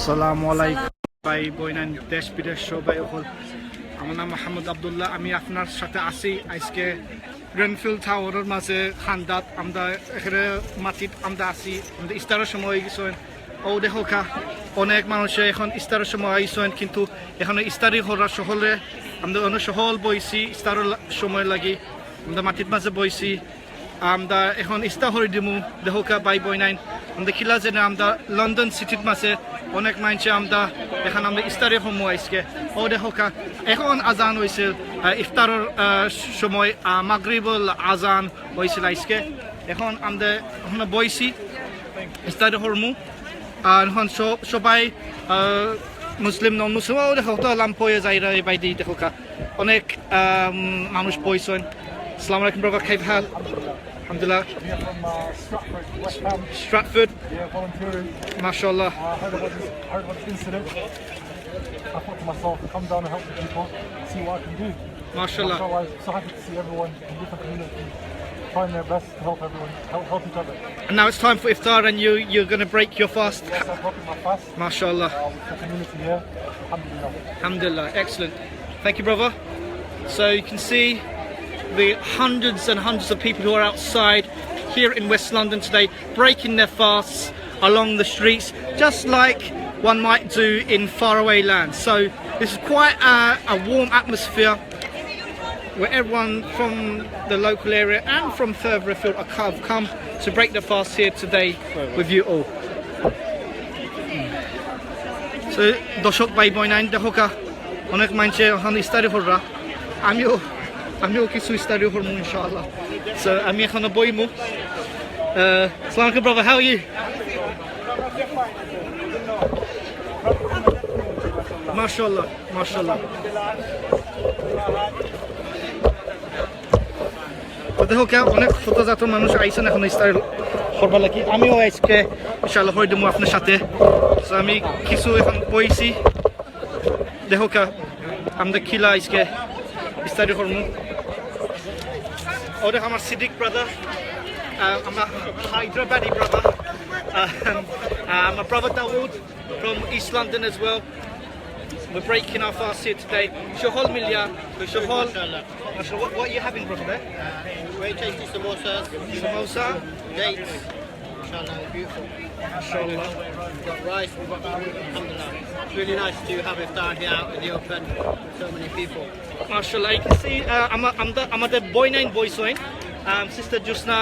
আসসালামু আলাইকুম ভাই বোন দেশ বিদেশ সবাই হল আমার নাম মোহাম্মদ আব্দুল্লাহ আমি আপনার সাথে আছি আজকে গ্রেনফিল্ড টাওয়ারের মাঝে খান্দাত আমরা এখানে মাটিত আমরা আছি আমাদের ইস্তারের সময় গেছেন ও দেখা অনেক মানুষে এখন ইস্তারের সময় আইসেন কিন্তু এখানে ইস্তারি হওয়ার সহলে আমরা অনেক সহল বইছি ইস্তারের সময় লাগি আমরা মাটির মাঝে বইছি আমরা এখন ইস্তা হরি দিমু দেখা বাই বই নাইন আমরা খিলা যে আমরা লন্ডন সিটির মাঝে অনেক মানুষে আমরা এখানে আমরা ইস্তারের সময় আইসকে ও দেখা এখন আজান হয়েছিল ইফতারের সময় মাগরিবুল আজান হয়েছিল আজকে এখন আমরা ওখানে বইছি ইস্তারের হরমু আর এখন সবাই মুসলিম নন মুসলিম দেখা লাম্পয়ে যাইরা বাইদি দেখা অনেক মানুষ বইছেন আসসালামু আলাইকুম ব্রাদার খাই ভাল alhamdulillah Stratford mashallah heard about this incident. I thought to myself, come down and help the people, see what I can do. Mashallah. I'm so happy to see everyone in different communities trying their best to help everyone, help each other. And now it's time for iftar and you're going to break your fast. Yes, I'm broken my fast. Mashallah. With the community here, alhamdulillah. Alhamdulillah, excellent. Thank you, brother. So you can see the hundreds and hundreds of people who are outside here in West London today, breaking their fasts along the streets, just like one might do in faraway lands. So this is quite a warm atmosphere where everyone from the local area and from further afield have come to break their fast here today with you all. So দর্শক ভাই বোন দেখা অনেক মানুষে ওখানে ইস্তারি হররা আমিও কিছু ইস্তারি হরমু ইনশাআল্লাহ সো আমি এখনো বইমু আসসালামু আলাইকুম brother, how are you? মাশাআল্লাহ মাশাআল্লাহ দেখা অনেক শতজাত মানুষ আইসেন এখন ইস্তারি হরবা লাগি আমিও আজকে ইনশাআল্লাহ হই দেবো আপনার সাথে সো আমি কিছু এখন বইছি দেখা আমরা খিলা আজকে ইস্তারি হরমু ওদের আমার সিদ্দিক ব্রাদার আমার Hyderabadi brother my brother Dawood from East London as well. We're breaking our fast here today. Shahol Milya, Shahol. What are you having, brother? There? Very tasty samosas. Samosa, Dates. Inshallah, beautiful. Inshallah. We've got rice, we've got food, alhamdulillah. It's really nice to have iftar here out in the open with so many people. Mashallah, you can see আমাদের boy nine boys হইন Sister Jusna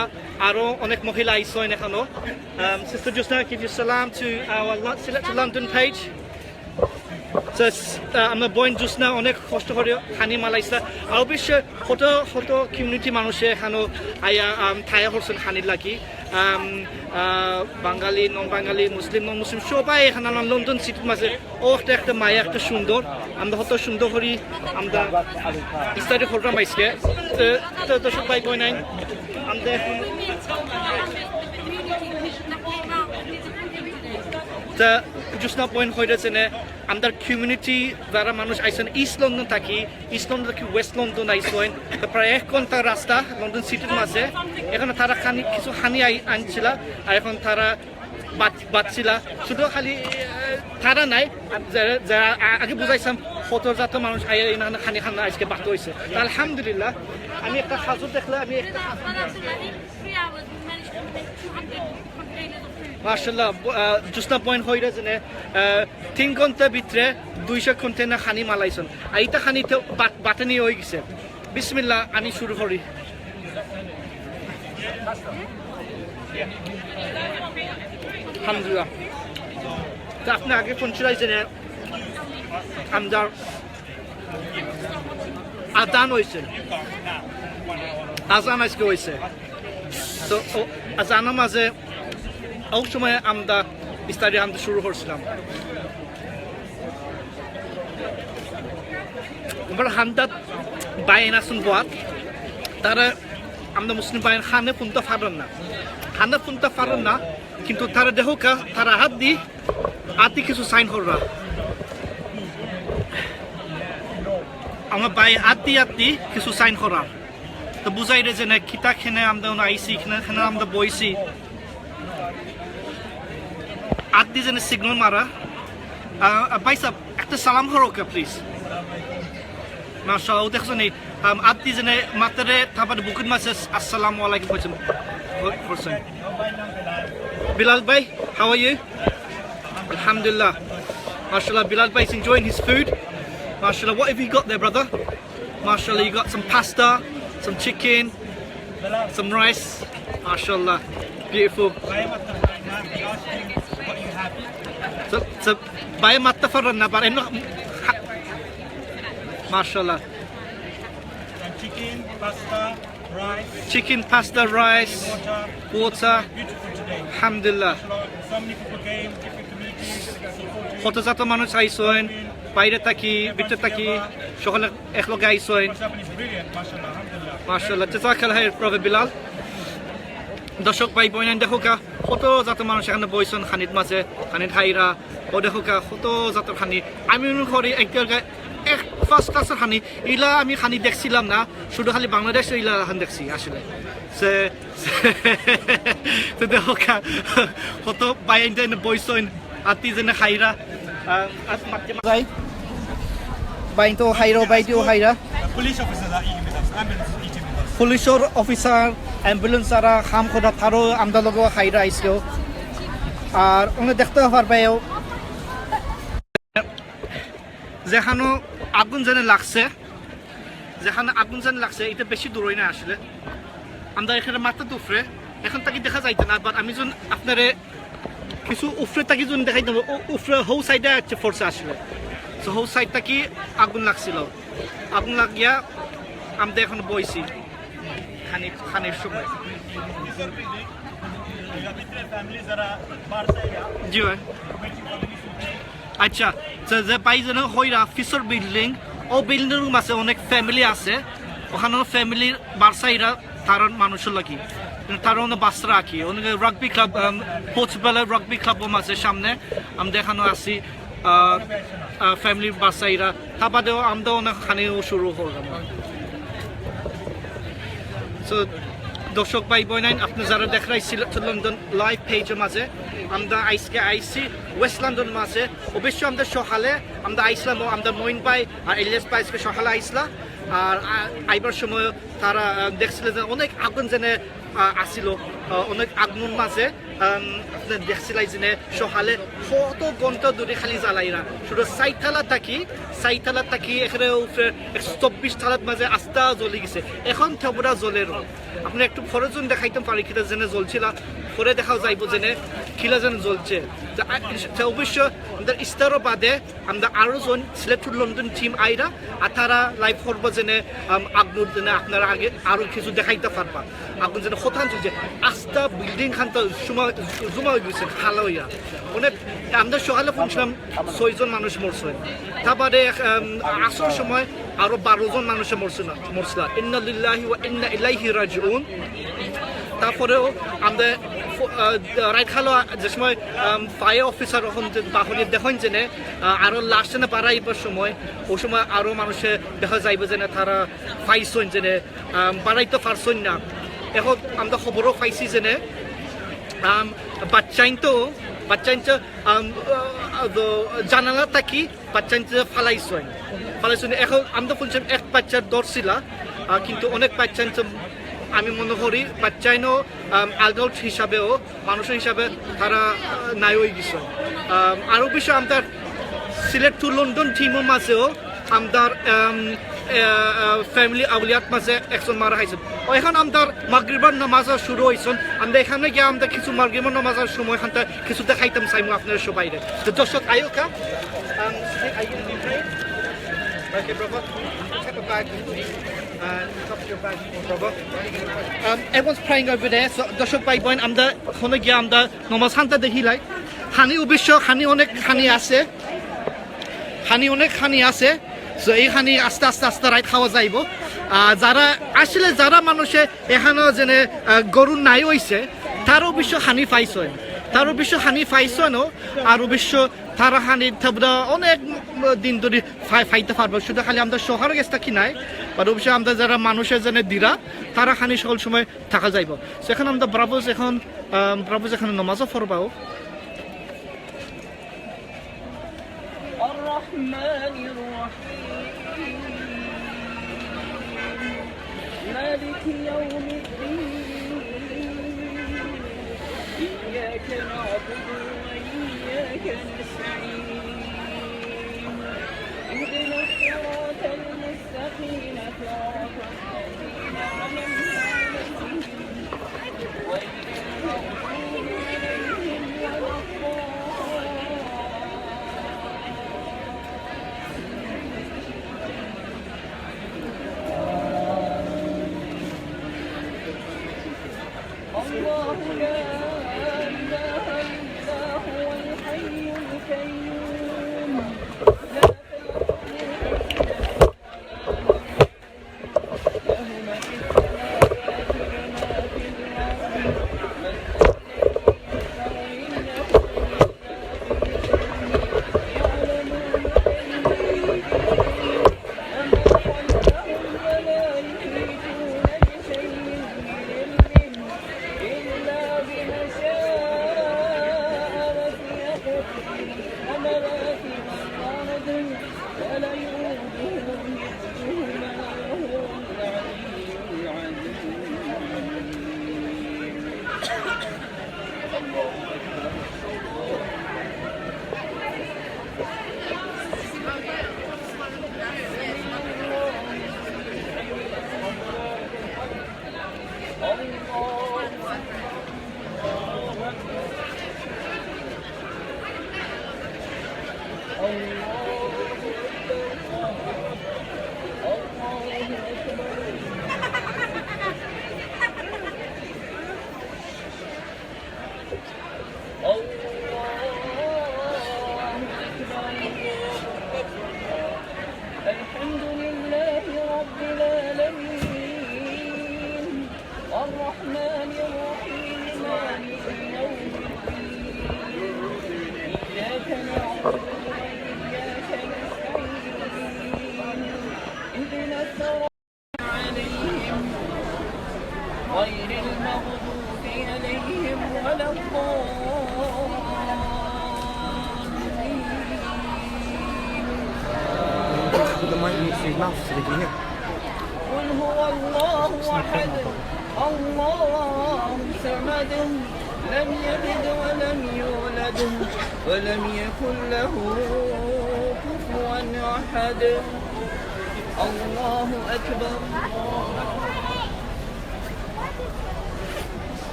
aro onek mohila isoin ekhano Sister Jusna, give you salam to our Sylhet to London page. So আমরা বইন জুসনা অনেক কষ্ট করে খানি মালাইছে আর অবশ্যই কত কমিউনিটি মানুষে এখানো আয়া থায়া করছেন খানির লাগি বাঙালি নন বাঙালি মুসলিম নন মুসলিম সবাই এখানে লন্ডন সিটির মাঝে ও একটা মায়া একটা সুন্দর আমরা কত সুন্দর করি আমরা ইস্তারি প্রোগ্রাম আইসকে তো দর্শক ভাই বই নাই আমরা এখন তা জুসনা পয়েন্ট হয়েছে না আমাদের কমিউনিটি যারা মানুষ আইসেন ইস্ট লন্ডন থাকি ইস্ট লন্ডন থাকি ওয়েস্ট লন্ডন আইসেন প্রায় 1 ঘন্টা রাস্তা লন্ডন সিটির মাঝে এখানে তারা কিছু হানি আনছিল আর এখন তারা বাঁচছিল শুধু খালি তারা নাই যারা আগে বুঝাইছিলাম শতজাত মানুষ খানি খানা আজকে বাঁচতে হয়েছে আলহামদুলিল্লাহ আমি একটা খাজুর দেখলে আমি মাশাআল্লাহ জুসনা পয়েন্ট হইরা জেনে 3 ঘন্টা ভিতরে 200 কন্টেনার খানি মালাইছেন আইতা খানিতে বাটানি হয়ে গেছে বিসমিল্লাহ আমি শুরু করি আলহামদুলিল্লাহ তা আপনি আগে ফোন ছিলেন জেনে আমদার আজান হয়েছে আজান আজকে হয়েছে তো আজানের মাঝে ওই সময় আমরা ইস্তারি আনতে শুরু করছিলাম আমরা হান্দাত বাইন আসুন বাদ তারা আমরা মুসলিম বাইন খানে ফুনতে পারেন না কিন্তু তারা দেখা তারা হাত কিছু সাইন কররা আমার বাই হাত কিছু সাইন করা তো বুঝাই রে যে না কিতা খেনে আমরা আইসি খেনে আমরা বইছি আদি যেন সিগন্যাল মারা ভাই সাহেব একটা সালাম হরোকা প্লিজ মাশাআল্লাহ দেখছো নি আপনি জেনে মাত্রে তারপর বুকুন মাসে আসসালামু আলাইকুম বলছেন Bilal bhai, how are you? Alhamdulillah. MashaAllah, Bilal bhai is enjoying his food. MashaAllah, what have you got there, brother? MashaAllah, you got some pasta, some chicken, some rice. MashaAllah, beautiful. So buy a matta for Ranna, but MashaAllah. Chicken, pasta, rice. Chicken, pasta, rice, water. Beautiful today. Alhamdulillah. So many people came, different communities. কত জাত মানুষ আইসেন বাইরে থাকি ভিতরে থাকি সকলে একলগে আইসেন What's happening is brilliant, mashallah, alhamdulillah. মাশাআল্লাহ জাযাকাল খাইর প্রভু বিলাল দর্শক ভাই বোন দেখো কা কত জাত মানুষ এখানে বইছেন খানিত মাঝে খানিত খাইরা ও দেখো কা কত জাতের খানি আমি মনে করি একটা এক ফার্স্ট ক্লাসের খানি ইলা আমি খানি দেখছিলাম না শুধু খালি বাংলাদেশে ইলা খান দেখছি আসলে সে তো দেখো কা কত বাইরে বইছেন আতি যেনে খাইরা আজ মাঝে যাই বাইন তো খাইরা বাইটিও খাইরা Police officers are eating with us, ambulance is eating with us. পুলিশের অফিসার অ্যাম্বুলেন্স যারা কাম করা তারও আমরা লগো খাইরা আইসকেও আর ওনে দেখতে পারবেও যেখানে আগুন যেন লাগছে এটা বেশি দূরই না আসলে আমরা এখানে মাত্র উফরে এখন তাকে দেখা যাইতে না বাট আমি যখন আপনারে কিছু উফরে তাকে যখন দেখাই দেবো উফরে হৌ সাইডে আছে ফোর্সে আসলে তো হৌ সাইডটা কি আগুন লাগছিল আগুন লাগিয়া আমরা এখন বইছি খানির সময় জি ভাই আচ্ছা যে পাইজন হইরা ফিসর বিল্ডিং ও বিল্ডিং আছে অনেক ফ্যামিলি আছে ওখানে ফ্যামিলির বারসাইরা তার মানুষের লাগি তার অনেক বাসরা আঁকি অনেক রাগবি ক্লাব পোচবেলা রাগবি ক্লাবও আছে সামনে আমরা এখানে আছি ফ্যামিলির বাসাইরা তা বাদেও আমরা অনেক খানেও শুরু করলাম সো দর্শক ভাই বোন আপনি যারা দেখাই সিলেট লন্ডন লাইভ পেজের মাঝে আমরা আজকে আইসি ওয়েস্ট লন্ডন মাঝে অবশ্যই আমাদের সকালে আমরা আইসলাম আমাদের মইন ভাই আর এলিয়াস ভাই আজকে সকালে আইসলা আর আইবার সময় তারা দেখছিল যে অনেক আগুন যেনে আসিল অনেক আগুন মাঝে দেখছিলাই যে সকালে কত ঘন্টা দূরে খালি জ্বালাইরা শুধু সাইথালা থাকি এখানে 124 থালার মাঝে আস্তা জ্বলে গেছে এখন থেবরা জ্বলেরও আপনি একটু ফরজন দেখাইতে পারি কিনা যেন জ্বলছিল পরে দেখাও যাইব যেনে কিলা যেন জ্বলছে অবশ্য আমাদের ইস্তারও বাদে আমরা আরও জন সিলেট টু লন্ডন টিম আইরা আর তারা লাইভ করবো যেনে আগুন যেনে আপনারা আগে আরও কিছু দেখাইতে পারবা আগুন যেন কোথান চলছে আস্তা বিল্ডিং খান তো জমা হয়ে গেছে খালা হইয়া অনেক আমরা সকালে শুনছিলাম 6 জন মানুষ মরছে তারপরে আসার সময় আরো 12 জন মানুষে মরছিল ইন্না লিল্লাহি ওয়া ইন্না ইলাইহি রাজিউন তারপরেও আমাদের রাইট খালো যে সময় ফায়ার অফিসার বাহনে দেখেন যে আরো লাস্ট না বাড়াইবার সময় ওই সময় আরো মানুষে দেখা যাইবে যে তারা পাইছেন যে বাড়াইতে পারছেন না এখন আমরা খবরও পাইছি যে বাচ্চাইন জানালা থাকি বাচ্চাইন ফালাইছেন এখন আমরা বলছিলাম এক বাচ্চার ধরছিল কিন্তু অনেক বাচ্চা আমি মনে করি বাচ্চাইনও অ্যাডাল্ট হিসাবেও মানুষের হিসাবে তারা নাই হয়ে গেছে আরও বিষয় আমাদের সিলেট টু লন্ডন টিমের মাঝেও আমাদের ফ্যামিলি আউলিয়াত মাঝে একজন মারা হয়েছে এখন আমাদের মাগরিবার নামাজ শুরু হয়েছেন আমরা এখানে গিয়ে আমরা কিছু মাগরিবার নামাজের সময় এখানটা কিছু দেখাইতাম চাইমু আপনার সবাই তো দর্শক আয়োকা Okay, brother. Take a bag with me. Top your bag, brother. Everyone's praying over there. So, দর্শক ভাই বোন আমরা ওখানে গিয়ে আমরা নামাজ খানটা দেখি লাই খানি অবশ্য অনেক খানি আছে সো এই খানি আস্তে রাইট খাওয়া যাইব যারা মানুষে এখানে যেনে গরু নাই হইছে তার অবশ্য খানি পাইছেন আর অবশ্য তারা খানি অনেক দিন ধরে ফাইতে পারবো শুধু খালি আমরা শহরে গেছে কি নাই আর অবশ্যই আমরা যারা মানুষের জন্য দিরা তারা খানি সকল সময় থাকা যাইব সেখানে আমরা ব্রাভোজ এখানে নমাজও পড়বাও الرحمن الرحيم مالك يوم الدين إياك نعبد وإياك نستعين اهدنا الصراط المستقيم صراط الذين أنعمت عليهم غير المغضوب عليهم ولا الله لا إله إلا هو الحي القيوم لا له ما في السماوات وما في الأرض من يعلم وما خلقهم ولا يحيطون بشيء من علمه إلا بما شاء وسع كرسيه السماوات والأرض ولا يؤوده حفظهما وهو العلي العظيم. الحمد لله رب العالمين الرحمن الرحيم مالك يوم الدين إياك نعبد وإياك نستعين اهدنا الصراط عليهم غير المغضوب عليهم ولا الضالين قل هو الله أحد الله الصمد لم يلد ولم يولد ولم يكن له كفوا أحد الله أكبر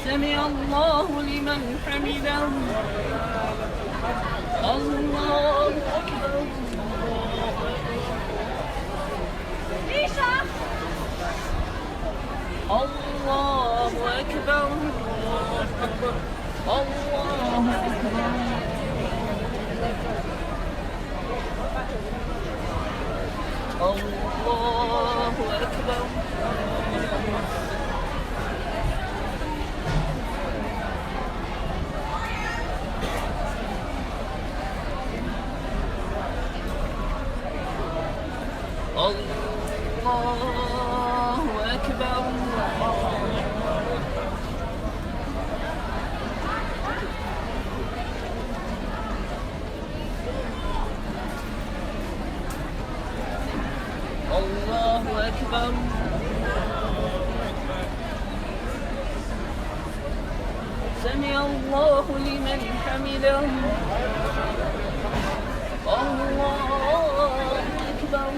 سمع الله لمن حمده الله أكبر الله أكبر الله أكبر الله أكبر الله أكبر الله أكبر سمع الله لمن حمده الله أكبر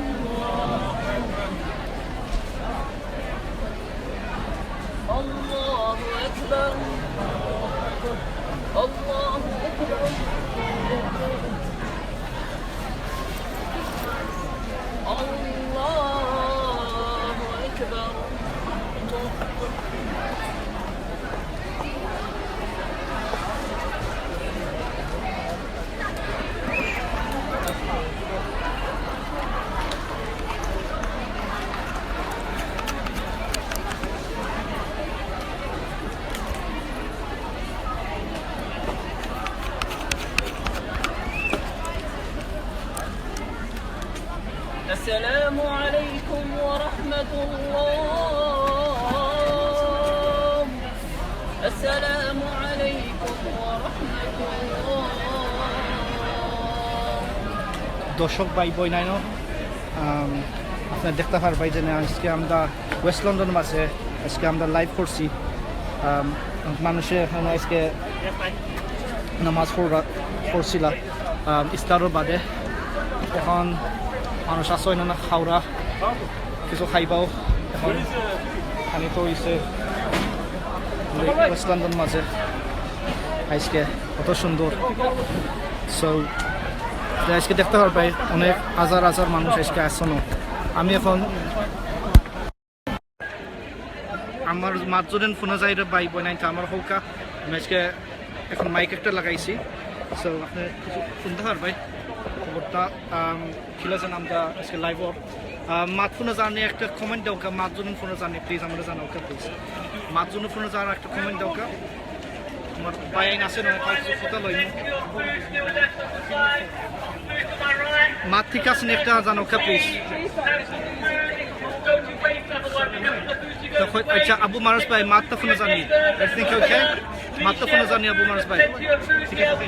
الله أكبر الله أكبر الله أكبر السلام عليكم ورحمة الله. السلام عليكم ورحمة الله. দর্শক ভাই বোন আইনো আপনার দেখতে পারবাই যে আজকে আমরা ওয়েস্ট লন্ডন মাঝে আজকে আমরা লাইভ করছি মানুষে এখানে আজকে নামাজ পড়ছিল ইস্তারও বাদে এখন মানুষ আসয় না খাওয়া কিছু খাইবাও এখন খানি তো হয়েছে ওয়েস্ট লন্ডন মাঝে আজকে কত সুন্দর সো আজকে দেখতে পারবাই অনেক হাজার হাজার মানুষ আজকে আসনো আমি এখন আমার মাতজনের ফোনে যাই বাই বনাইতে আমার হৌকা আমি আজকে এখন মাইক একটা লাগাইছি সো আপনি কিছু শুনতে পারবাই খবরটা খিলেছেন আমরা আজকে লাইভর মাত ফোনে জানি একটা কমেন্ট দেওকা মাতজনের ফোনে জানি প্লিজ আমরা জানাওকা প্লিজ মাতজনের ফোনে জানার একটা কমেন্ট দেওকা আমার বাইন আছে না কিছু কথা লইনি মাত ঠিক আছে একটা জানাওকা প্লিজ আচ্ছা আবু মারুস ভাই মাতটা ফোনে জানি এভরিথিং ওকে মাতটা ফোনে জানি আবু মারুস ভাই ঠিক আছে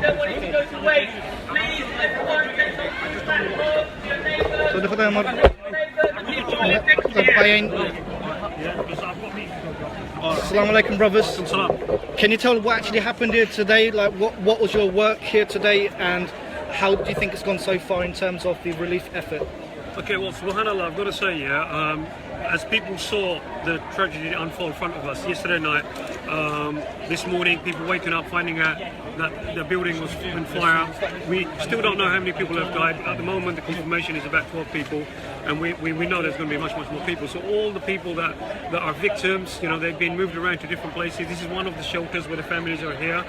তো দেখো আমার বাইন Assalamu alaikum, brothers. Can you tell what actually happened here today? Like, what was your work here today, and how do you think it's gone so far in terms of the relief effort? Okay, well, subhanAllah, I've got to say, as people saw the tragedy unfold in front of us yesterday night, this morning, people waking up finding out that the building was on fire. We still don't know how many people have died. At the moment, the confirmation is about 12 people, and we know there's going to be much more people. So all the people that are victims, they've been moved around to different places. This is one of the shelters where the families are here,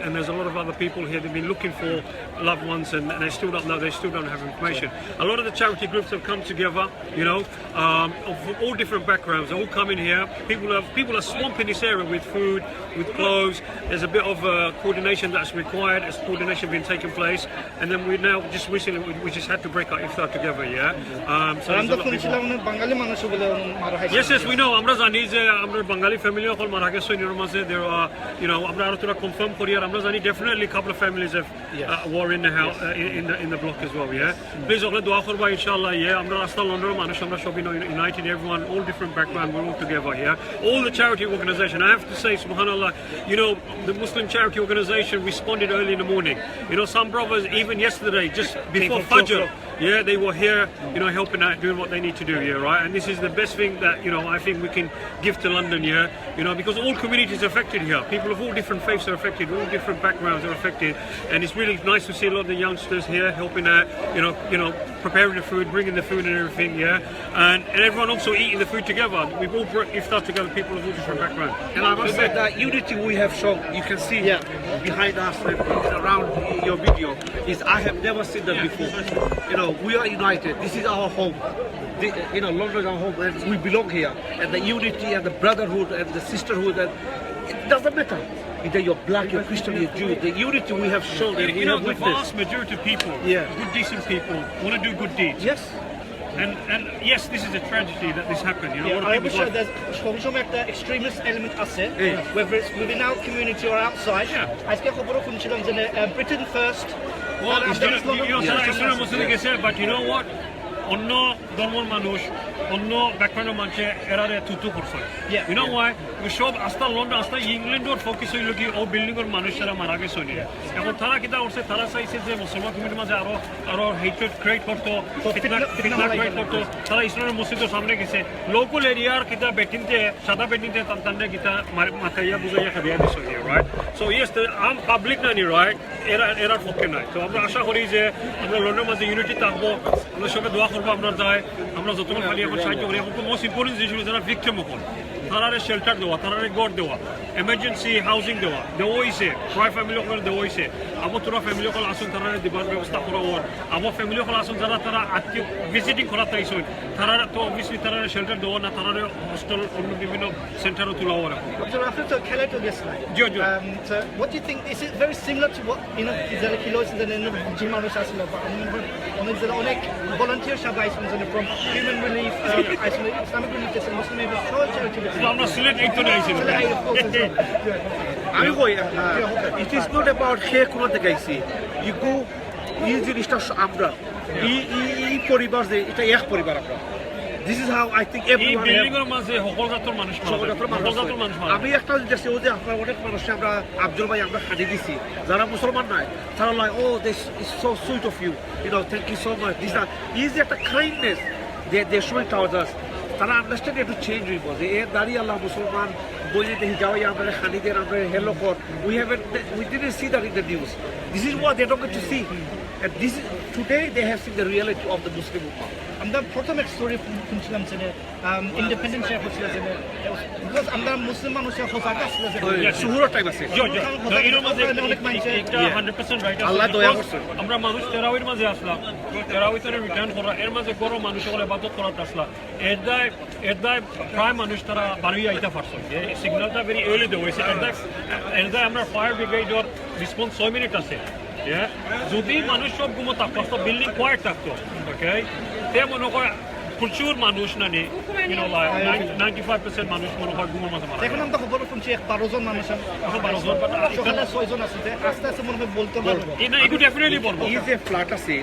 and there's a lot of other people here. They've been looking for loved ones, and they still don't know. They still don't have information. A lot of the charity groups have come together, of all different backgrounds. They all come in here. People are swamping this area with food, with clothes. There's a bit of coordination that's required. There's coordination been taking place, and then we now just recently we just had to break our iftar together. Yeah. So yes, we know. Amra zani je amra Bengali family okol mara geche soinor maze there are amra aro tora confirm kori ar amra zani definitely a couple of families have were in the house in the block as well. Yeah. Please okle dua korba inshallah. Yeah. Amra rasta London manush amra shobi united, everyone, all different background, we're all together here. All the charity organization, I have to say, subhanallah, the Muslim charity organization responded early in the morning. Some brothers, even yesterday, just before Fajr, they were here, helping out, doing what they need to do here, right? And this is the best thing that, I think we can give to London here, because all communities are affected here. People of all different faiths are affected, all different backgrounds are affected. And it's really nice to see a lot of the youngsters here helping out, preparing the food, bringing the food and everything, and everyone also eating the food together. We've all brought iftar together, people of all different backgrounds. And I must say that unity we have shown, you can see behind us, around your video, is I have never seen that before. We are united. This is our home. London is our home, and we belong here. And the unity and the brotherhood and the sisterhood, and it doesn't matter either you're black, you're Christian, you're Jew. The unity we have shown, and we have the witnessed. vast majority of people, good decent people, want to do good deeds. Yes. And yes, this is a tragedy that this happened. A lot of I people's wish life- there's some extremist element আছে whether it's within our community or outside. আজকে খবর শুনছিলাম যে Britain first. Well, Islam Muslim gese, but you know what? অন্য ধর্মের মানুষ অন্য ব্যাকগ্রাউন্ডের মানুষে এরারে তুতু করছে ইউ নো ওয়াই সব আস্তা লন্ডন আস্তা ইংল্যান্ডের ফোকাস হইল কি ও বিল্ডিংয়ের মানুষেরা মারা গেছে এখন তারা কিতা করছে তারা চাইছে যে মুসলমান কমিটির মাঝে আরো হেট্রেড ক্রিয়েট করতো ফিতনা ক্রিয়েট করতো তারা ইসলামের মসজিদের সামনে গেছে লোকাল এরিয়ার কিতা বেটিনতে সাদা বেটিনতে তান্তানে কিতা মাথাইয়া বুঝাইয়া খাবিয়া দিছে রাইট সো ইয়েস আম পাবলিক নানি রাইট এরার পক্ষে নাই তো আমরা আশা করি যে আমরা লন্ডনের মাঝে ইউনিটি থাকবো আমরা সবাই দোয়া করবো আমরা যাই আমরা যতক্ষণ খালি এখন সাহায্য করি এখন মোস্ট ইম্পর্টেন্ট জিনিস হলো যারা ভিক্টিম হন তারারে শেল্টার দেওয়া তারারে গড় দেওয়া এমার্জেন্সি হাউজিং দেওয়া হয়েছে প্রায় ফ্যামিলি সকল দেওয়া হয়েছে আবার তোরা ফ্যামিলি সকল আসুন তারা দিবার ব্যবস্থা করা হওয়ার আবার ফ্যামিলি সকল আসুন যারা তারা আত্মীয় ভিজিটিং করা চাইছেন তারা তো অবভিয়াসলি তারা শেল্টার দেওয়া না তারা হোস্টেল অন্য বিভিন্ন সেন্টারও তোলা হওয়ার After the Keleto yesterday, so what do you think? Is it very similar to what Zara Kilos and then Jimanush Asilo? Onek volunteer Shabai from Human Relief, Islamic Relief, Muslim Charity. আমরা সিলেট এই তো আইছিল আমি কই it is not about here কোনো দেখাইছি you go এই জিনিসটা আমরা এই পরিবার যে এটা এক পরিবার আমরা This is how I think এই everyone বিল্ডিং এর মাঝে সকল জাতের মানুষ মারা যায়। সকল জাতের মানুষ মারা যায়। আমি একটা দেখছি ও যে আপনার অনেক মানুষকে আমরা আফজল ভাই আমরা খালি দিছি যারা মুসলমান নাই তারা লাই ও this is so sweet of you you know thank you so much this are is একটা kindness they showing towards us তারা আন্ডারস্ট্যান্ড একটু চেঞ্জ হইব যে এর দাঁড়িয়ে আল্লাহ মুসলমান বইয়ে দেখি যাওয়াই আমরা খানিদের আমরা হেলো কর we didn't see that in the news this is what they don't get to see and this is today they have seen the reality of the Muslim ummah. আমরা প্রথম এক স্টোরি শুনছিলাম যে ইন্ডিপেন্ডেন্স শেয়ার করছিল যে because আমরা মুসলিম মানুষের হোসাকা আসলে যে শুহুরের টাইম আছে এর মাঝে একটা 100% রাইট আল্লাহ দয়া করছে আমরা মানুষ তেরাউইর মাঝে আসলাম তেরাউইতে রিটার্ন করা এর মাঝে গরো মানুষ সকলে ইবাদত করাতে আসলাম এর দায় প্রায় মানুষ তারা বাড়ি আইতে পারছে যে সিগন্যালটা ভেরি এর্লি দেওয়া হয়েছে এর দায় আমরা ফায়ার ব্রিগেডর রেসপন্স 6 মিনিট আছে যদি মানুষ সব গুমো থাকতো বিল্ডিং কোয়াইট থাকতো ওকে তে মনে হয় প্রচুর মানুষ না নেই 95% মানুষ মনে হয় গুমোর মাঝে মারা এখন আমরা খবর শুনছি 12 জন মানুষ এখন 12 জন সকালে 6 জন আছে আস্তে আস্তে মনে হয় বলতে পারবো না এগুলো ডেফিনেটলি বলবো এই যে ফ্ল্যাট আছে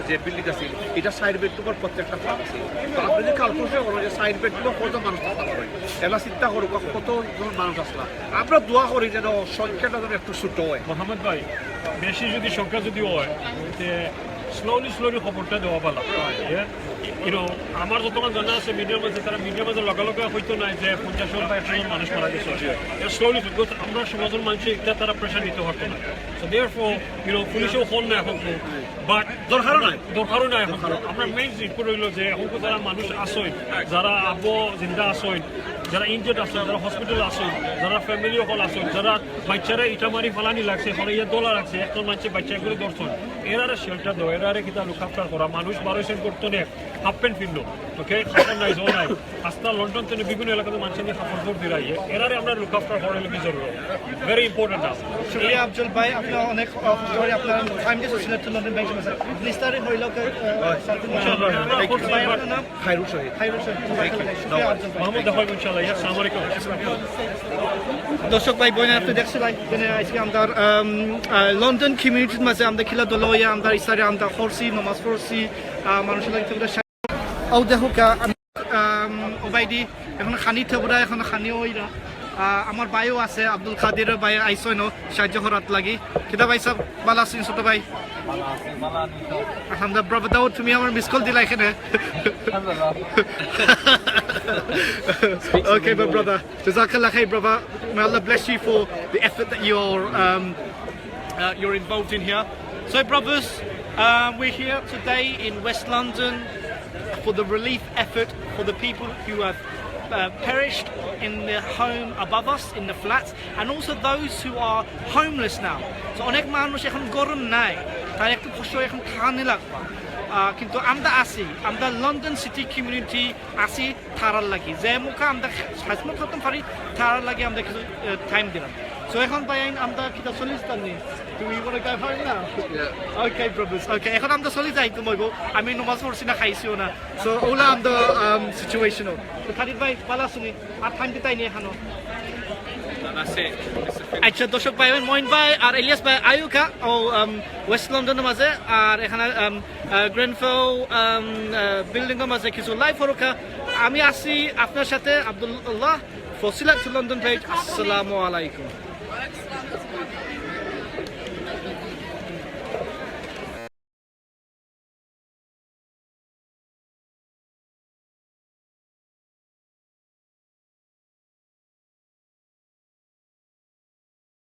যে বিল্ডিং আছে এটা সাইড বেড উপর প্রত্যেকটা ফ্ল্যাট আছে তো আপনি যদি ক্যালকুলেশন করেন যে সাইড বেড গুলো কত মানুষ থাকতে পারে এলা চিন্তা করুক কত জন মানুষ আসলা আমরা দোয়া করি যেন সংখ্যাটা যেন একটু ছোট হয় মোহাম্মদ ভাই বেশি যদি সংখ্যা যদি হয় যে স্লোলি খবরটা দেওয়া ভালো ইউনো আমার যতক্ষণ জানা আছে মিডিয়ার মাঝে তারা মিডিয়ার মাঝে লগালগে হইতো না যে 50 জন বা 100 জন মানুষ মারা গেছে স্লোলি আমরা সমাজের মানুষের এটা তারা প্রেশার নিতে পারতো না সো দেয়ারফর ইউনো পুলিশও ফোন না এখন বাট দরকারও নাই এখন আমরা মেইন জিনিস রইল যে এখন তো যারা মানুষ আসেন যারা আবো জিন্দা আসেন যারা ইনজেড আসেন যারা হসপিটাল আসেন যারা ফ্যামিলি হল আসেন যারা বাচ্চারা ইটা মারি ফালানি লাগছে এখন ইয়ে দোলা রাখছে এখন মানুষের বাচ্চাগুলো দর্শন এরারে শেল্টার দেওয়া এরারে কিতা লুক আফটার করা মানুষ 12 করতো না হাফ প্যান্ট ফিরলো ওকে খাবার নাই জো নাই আস্তা লন্ডন থেকে বিভিন্ন এলাকাতে মানুষের নিয়ে খাবার জোর দিয়ে রাখে এরারে আমরা লুক আফটার করা লাগি জরুরি ভেরি ইম্পর্টেন্ট আছে শুক্রিয়া আফজল ভাই আপনার অনেক স্টোরি আপনার টাইম যে সোশ্যাল টু লন্ডন ব্যাংক আছে নিস্তারে হইল খায়রুল শহীদ মোহাম্মদ দেখাই ইনশাআল্লাহ আসসালামু আলাইকুম দর্শক ভাই বোন আপনি দেখছেন আজকে আমরা লন্ডন কমিউনিটির মাঝে আমরা খেলা দল হইয়া আমরা ইসারে আমরা ফরসি নমাজ ফরসি মানুষের লাগে ও দেখো ওবাইদি এখন খানি থেবরা এখন খানিও হইরা আমার ভাইও আছে আব্দুল কাদিরের ভাই আইসইন সাহায্য করাত লাগি কিতা ভাই সব ভালো আছেন ছোট ভাই আলহামদুলিল্লাহ ব্রাভো দাউদ তুমি আমার মিস কল দিলা এখানে Okay, but brother, Jazakallah khair, brother. May Allah bless you for the effort that you're involved in here. So, brothers, we're here today in West London for the relief effort for the people who have perished in the home above us, in the flats, and also those who are homeless now. So, অনেক মানুষ এখন গরম নাই, তার একটু কষ্ট এখন খানে লাগবে। কিন্তু আমরা আসি আমরা লন্ডন সিটি কমিউনিটি আসি থারার লাগি যে মুখা আমরা হাজমত করতে পারি থারার লাগি আমরা কিছু টাইম দিলাম সো এখন ভাই আমরা কিটা চল্লিশ টানি তুমি মনে গাই পারি না ওকে ব্রাদার্স ওকে এখন আমরা চলে যাই তো মইব আমি নমাজ পড়ছি না খাইছিও না সো ওলা আমরা সিচুয়েশন তো খালিদ ভাই ভালো শুনি আর টাইম দিতাই নি এখানো আচ্ছা দর্শক ভাই মইন ভাই আর ইলিয়াস ভাই আয়ুকা ও ওয়েস্ট লন্ডনের মাঝে আর এখানে গ্রেনফেল বিল্ডিংয়ের মাঝে কিছু লাইভ হরকা আমি আছি আপনার সাথে আব্দুল্লাহ ফসিলাত লন্ডন পেজ আসসালামু আলাইকুম